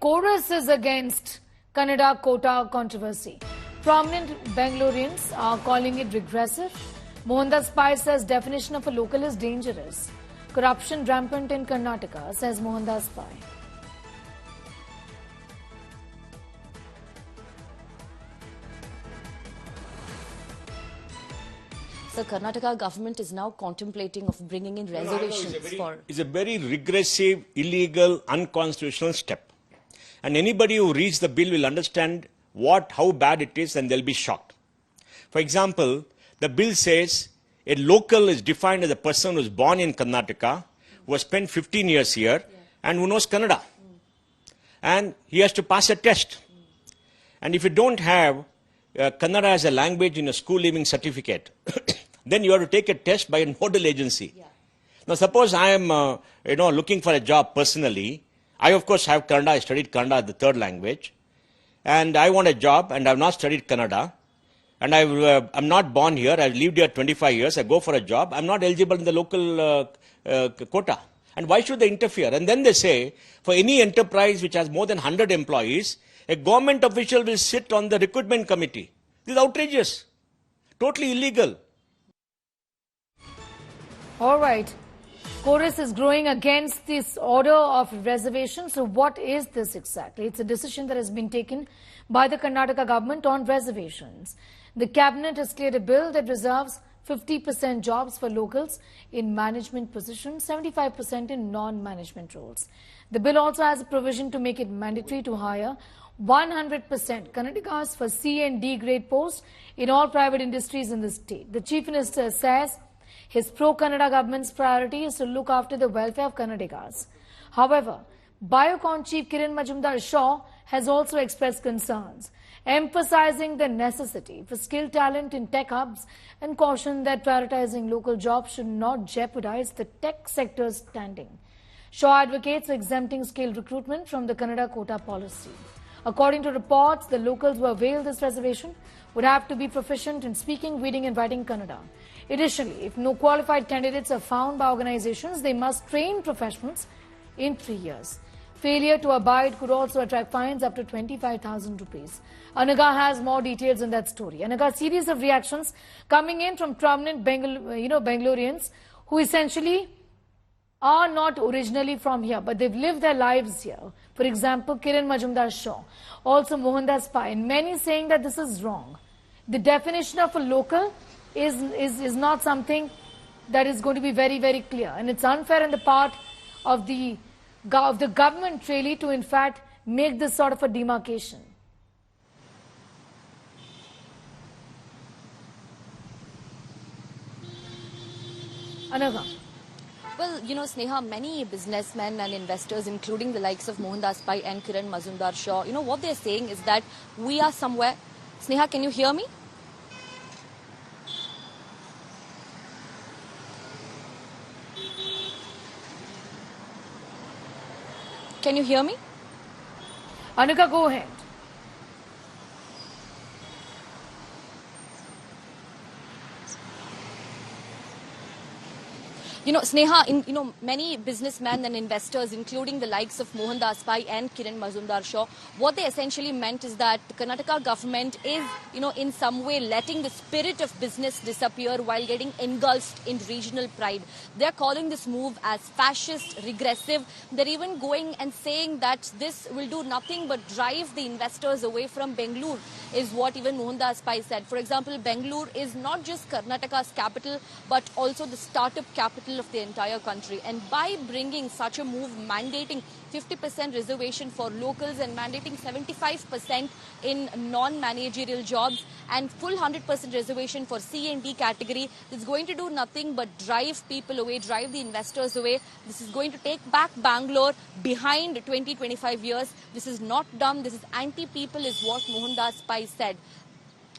chorus is against Kannada Quota controversy. Prominent Bengalureans are calling it regressive. Mohandas Pai says definition of a local is dangerous. Corruption rampant in Karnataka, says Mohandas Pai. The Karnataka government is now contemplating of bringing in reservations It's a very regressive, illegal, unconstitutional step. And anybody who reads the bill will understand how bad it is, and they'll be shocked. For example, the bill says a local is defined as a person who is born in Karnataka, who has spent 15 years here, and who knows Kannada. And he has to pass a test. And if you don't have Kannada as a language in a school leaving certificate, then you have to take a test by a nodal agency. Now, suppose I am, looking for a job personally. I, of course, have Kannada. I studied Kannada as the third language. And I want a job, and I have not studied Kannada. And I'm not born here. I've lived here 25 years. I go for a job. I'm not eligible in the local quota. And why should they interfere? And then they say, for any enterprise which has more than 100 employees, a government official will sit on the recruitment committee. This is outrageous. Totally illegal. All right. Chorus is growing against this order of reservation. So what is this exactly? It's a decision that has been taken by the Karnataka government on reservations. The cabinet has cleared a bill that reserves 50% jobs for locals in management positions, 75% in non-management roles. The bill also has a provision to make it mandatory to hire 100% Kannadigas for C and D grade posts in all private industries in the state. The Chief Minister says his pro-Kannada government's priority is to look after the welfare of Kannadigas. However, Biocon Chief Kiran Mazumdar has also expressed concerns, emphasizing the necessity for skilled talent in tech hubs and cautioned that prioritizing local jobs should not jeopardize the tech sector's standing. Shaw advocates for exempting skilled recruitment from the Kannada Quota policy. According to reports, the locals who avail this reservation would have to be proficient in speaking, reading and writing Kannada. Additionally, if no qualified candidates are found by organizations, they must train professionals in 3 years. Failure to abide could also attract fines up to 25,000 rupees. Anaga has more details in that story. Anaga, series of reactions coming in from prominent Bengalureans who essentially are not originally from here, but they've lived their lives here. For example, Kiran Mazumdar, also Mohandas Pai, and many saying that this is wrong. The definition of a local is not something that is going to be very, very clear. And it's unfair on the part of the government really to in fact make this sort of a demarcation. Anaga. Well, Sneha, many businessmen and investors, including the likes of Mohandas Pai and Kiran Mazumdar, what they're saying is that we are somewhere. Sneha, can you hear me? Can you hear me? Anuka, go ahead. Sneha, many businessmen and investors, including the likes of Mohandas Pai and Kiran Mazumdar, what they essentially meant is that the Karnataka government is, in some way letting the spirit of business disappear while getting engulfed in regional pride. They're calling this move as fascist, regressive. They're even going and saying that this will do nothing but drive the investors away from Bengaluru, is what even Mohandas Pai said. For example, Bengaluru is not just Karnataka's capital, but also the startup capital of the entire country. And by bringing such a move, mandating 50% reservation for locals and mandating 75% in non-managerial jobs and full 100% reservation for C and D category, it's going to do nothing but drive people away, drive the investors away. This is going to take back Bangalore behind 20-25 years. This is not dumb. This is anti-people, is what Mohandas Pai said.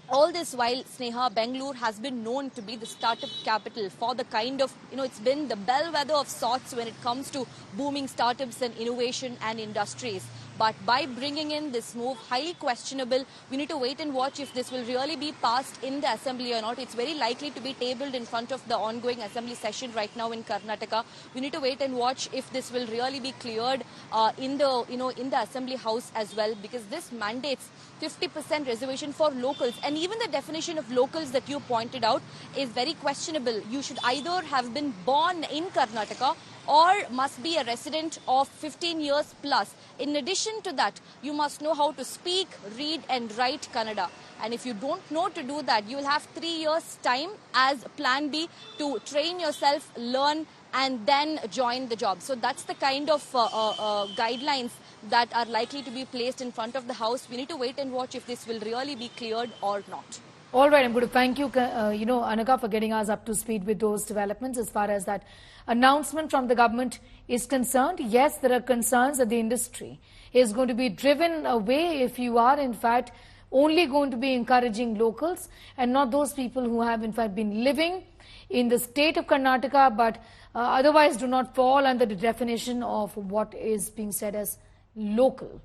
All this while, Sneha, Bengaluru has been known to be the startup capital for the kind of, it's been the bellwether of sorts when it comes to booming startups and innovation and industries. But by bringing in this move, highly questionable, we need to wait and watch if this will really be passed in the assembly or not. It's very likely to be tabled in front of the ongoing assembly session right now in Karnataka. We need to wait and watch if this will really be cleared in the assembly house as well, because this mandates 50% reservation for locals, and even the definition of locals that you pointed out is very questionable. You should either have been born in Karnataka or must be a resident of 15 years plus. In addition to that, you must know how to speak, read and write Kannada. And if you don't know to do that, you will have 3 years time as plan B to train yourself, learn and then join the job. So that's the kind of guidelines that are likely to be placed in front of the House. We need to wait and watch if this will really be cleared or not. All right, I'm going to thank you, Anagha, for getting us up to speed with those developments as far as that announcement from the government is concerned. Yes, there are concerns that the industry is going to be driven away if you are, in fact, only going to be encouraging locals and not those people who have, in fact, been living in the state of Karnataka but otherwise do not fall under the definition of what is being said as local.